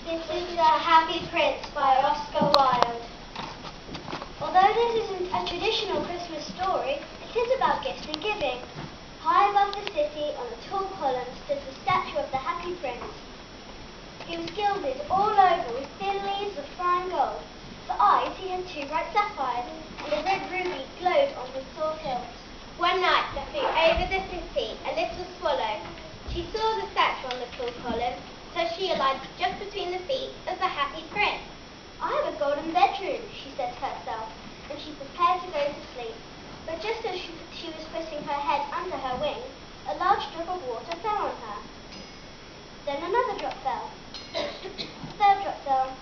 This is The Happy Prince by Oscar Wilde. Although this isn't a traditional Christmas story, it is about gifts and giving. High above the city, on a tall column, stood the statue of the Happy Prince. He was gilded all over with thin leaves of fine gold. For eyes he had two bright sapphires, and a red ruby glowed on his sword hilt. One night there flew over the city a little swallow. She saw the statue on the tall column, so she alighted just between the feet of the Happy Prince. I have a golden bedroom, she said to herself, and she prepared to go to sleep. But just as she was putting her head under her wing, a large drop of water fell on her. Then another drop fell. A third drop fell,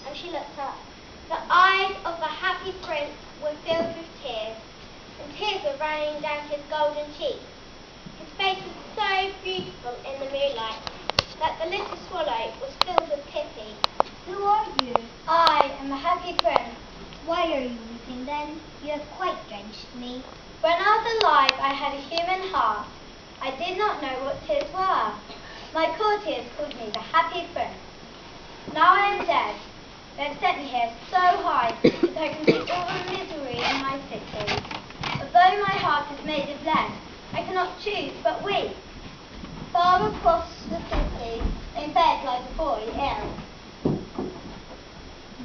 and she looked up. The eyes of the Happy Prince were filled with tears, and tears were running down his golden cheeks. His face was so beautiful in the moonlight that the little swallow was filled with pity. Who are you? I am the Happy Prince. Why are you weeping then? You have quite drenched me. When I was alive, I had a human heart. I did not know what tears were. My courtiers called me the Happy Prince. Now I am dead. They have set me here so high that I can see all the misery in my city. Although my heart is made of lead, I cannot choose but weep. Far across the city, in bed lies a boy ill.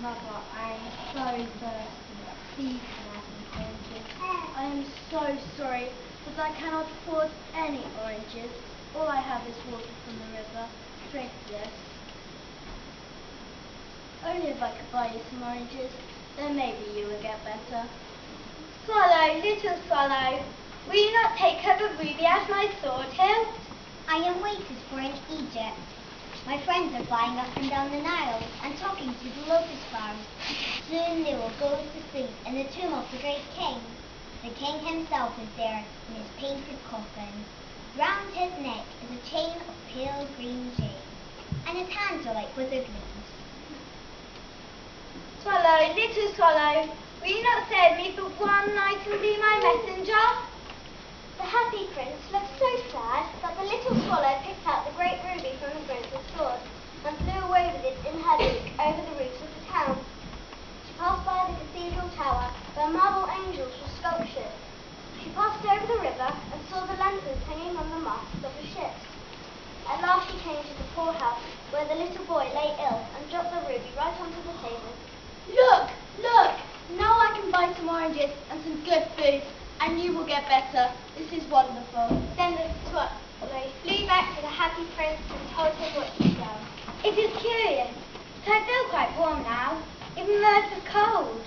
Mother, I am so thirsty. Please have some oranges. I am so sorry, but I cannot afford any oranges. All I have is water from the river. Drink this. Only if I could buy you some oranges, then maybe you would get better. Swallow, little swallow, will you not take up a ruby as my sword hilt? I am waited for in Egypt. My friends are flying up and down the Nile and talking to the lotus flowers. Soon they will go to sleep in the tomb of the great king. The king himself is there in his painted coffin. Round his neck is a chain of pale green jade, and his hands are like withered leaves. Swallow, little swallow, will you not save me for one night and be my messenger? The Happy Prince looked so sad that the little swallow picked out the great ruby from the prince's sword and flew away with it in her beak over the roofs of the town. She passed by the cathedral tower where marble angels were sculptured. She passed over the river and saw the lanterns hanging on the masts of the ships. At last she came to the poorhouse where the little boy lay ill and dropped the ruby right onto the table. Look! Look! Now I can buy some oranges and some good food, and you will get better. This is wonderful. Then the swallow flew back to the Happy Prince and told him what she'd done. It is curious, but I feel quite warm now, even though it was cold.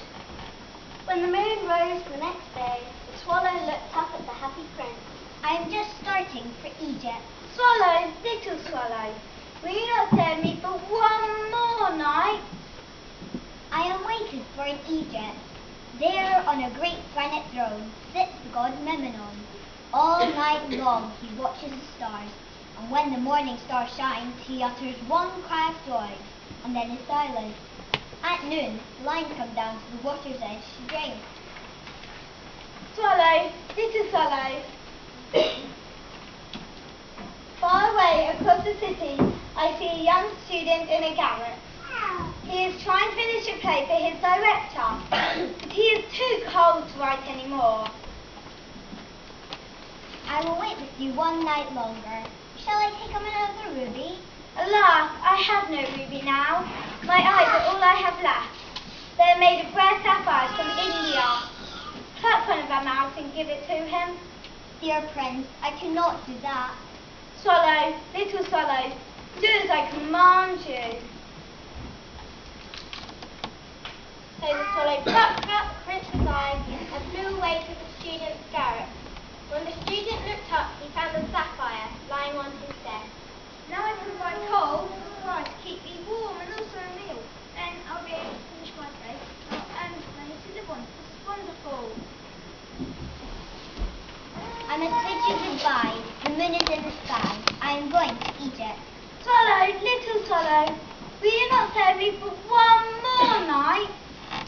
When the moon rose the next day, the swallow looked up at the Happy Prince. I am just starting for Egypt. Swallow, little swallow, will you not save me for one more night? I am waited for in Egypt. There on a great granite throne sits the god Memnon. All night long he watches the stars, and when the morning star shines, he utters one cry of joy, and then is silent. At noon, the lions come down to the water's edge to drink. Swallow, little swallow. Far away across the city, I see a young student in a garret. He is trying to finish a play for his director, but he is too cold to write any more. I will wait with you one night longer. Shall I take him another ruby? Alas, I have no ruby now. My eyes are all I have left. They are made of rare sapphires from India. Pluck one of them out and give it to him. Dear prince, I cannot do that. Swallow, little swallow, do as I command you. So the swallow plucked out the prince's eyes and flew away to the student's garret. When the student looked up, he found a sapphire lying on his desk. Now I can buy coal and supply to keep me warm and also a meal. Then I'll be able to finish my play and I'll earn money to live on. This is wonderful. I must bid you goodbye. The moon is in the sky. I am going to Egypt. Swallow, little swallow, will you not save me for one more night?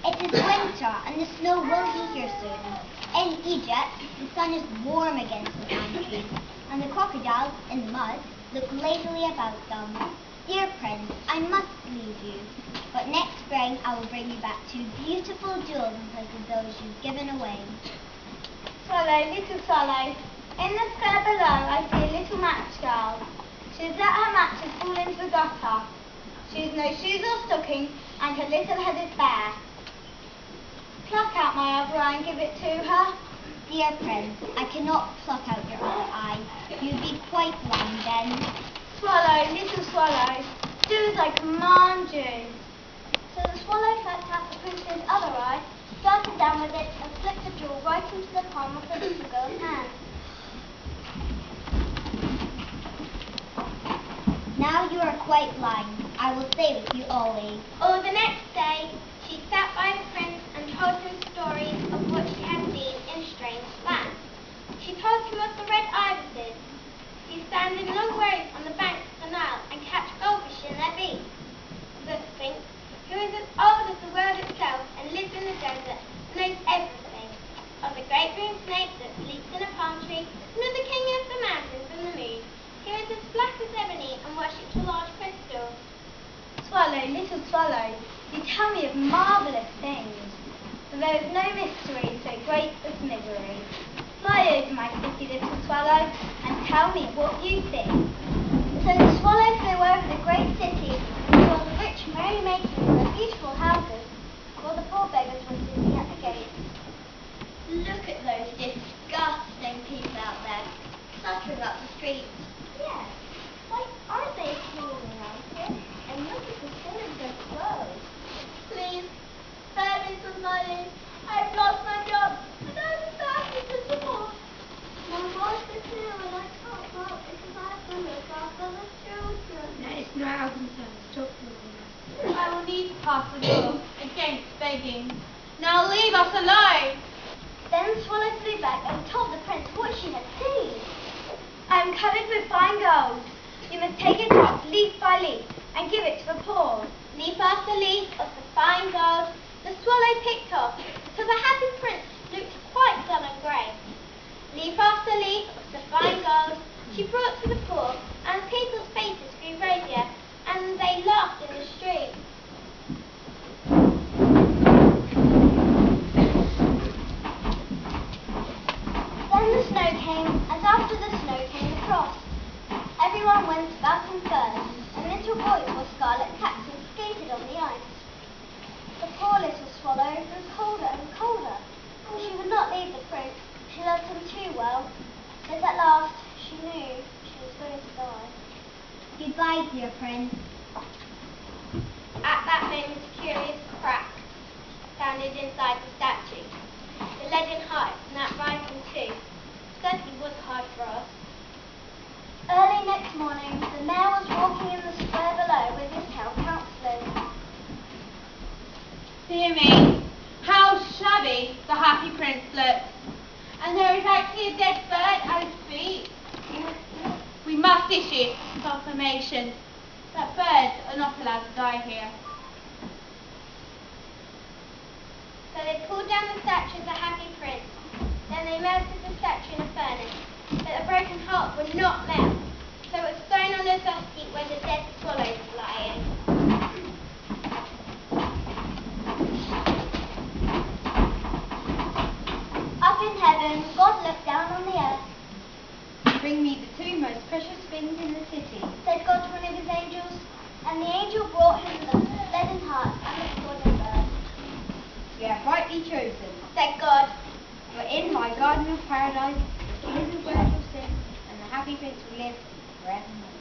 It is winter, and the snow will be here soon. In Egypt, the sun is warm against the pine trees, and the crocodiles in the mud look lazily about them. Dear Prince, I must leave you, but next spring I will bring you back 2 beautiful jewels like those you've given away. Swallow, little swallow, in the square below I see a little match girl. She has let her matches fall into the gutter. She has no shoes or stockings, and her little head is bare. Pluck out my other eye and give it to her. Dear Prince, I cannot pluck out your other eye. You'd be quite blind then. Swallow, little swallow, do as I command you. So the swallow plucked out the prince's other eye, darted down with it, and slipped the jewel right into the palm of the little girl's hand. Now you are quite blind. I will stay with you always. Or the next day, she sat by the prince and told him stories of what she had seen in strange lands. She told him of the red ibises. He stand in long rows on the banks of the Nile and catch goldfish in their beaks. The Sphinx, who is as old as the world itself and lives in the desert, knows everything. Of the great green snake that sleeps in a palm tree, and of the king of the mountains and the moon. He is as black as ebony and worships a large crystal. Swallow, little swallow, you tell me of marvellous things, but there is no mystery so great as misery. Fly over my city, little swallow, and tell me what you think. So the swallow flew over the great city, and saw the rich merrymaking in their beautiful houses, while the poor beggars were sitting at the gates. Look at those disgusting people out there, cluttering up the streets. Yes, why aren't they cleaning around here? And look at the state of their clothes. Please, spare me somebody. I've lost my job and I'm starting to support. My master too, and I can't go out because I have to look after the children. That is not our concern. Stop moving us. I will need to pass the law against begging. Now leave us alone. Then Swallow flew back and told the prince what she had seen. I am covered with fine gold. You must take it off leaf by leaf and give it to the poor. Leaf after leaf of the fine gold the swallow picked off, till the happy prince looked quite dull and grey. Leaf after leaf of the fine gold she brought to the poor, and people's faces grew rosier, and they laughed in the street. Then the snow came, and after the snow came the frost. Everyone went about in furs, and little boys wore scarlet caps and skated on the ice. The poor little swallow grew colder and colder, and she would not leave the prince. She loved him too well, but at last she knew she was going to die. Goodbye, dear Prince. At that moment a curious crack sounded inside the statue. The leaden heart snapped right in two. Certainly was hard for us. Early next morning, the mayor was walking in the square below with his town councillors. Dear me, how shabby the happy prince looks. And there is actually a dead bird at his feet. We must issue a proclamation that birds are not allowed to die here. So they pulled down the statue of the happy prince. Then they melted the statue in a furnace. But the broken heart would not melt. So it was thrown on a dust heap where the dead swallows were lying. Up in heaven, God looked down on the earth. Bring me the 2 most precious things in the city. Said God to one of his angels, and the angel brought him the leaden heart and the golden bird. You have rightly chosen. Said God. For in my garden of paradise, the little bird will sing, and the happy prince will live forevermore.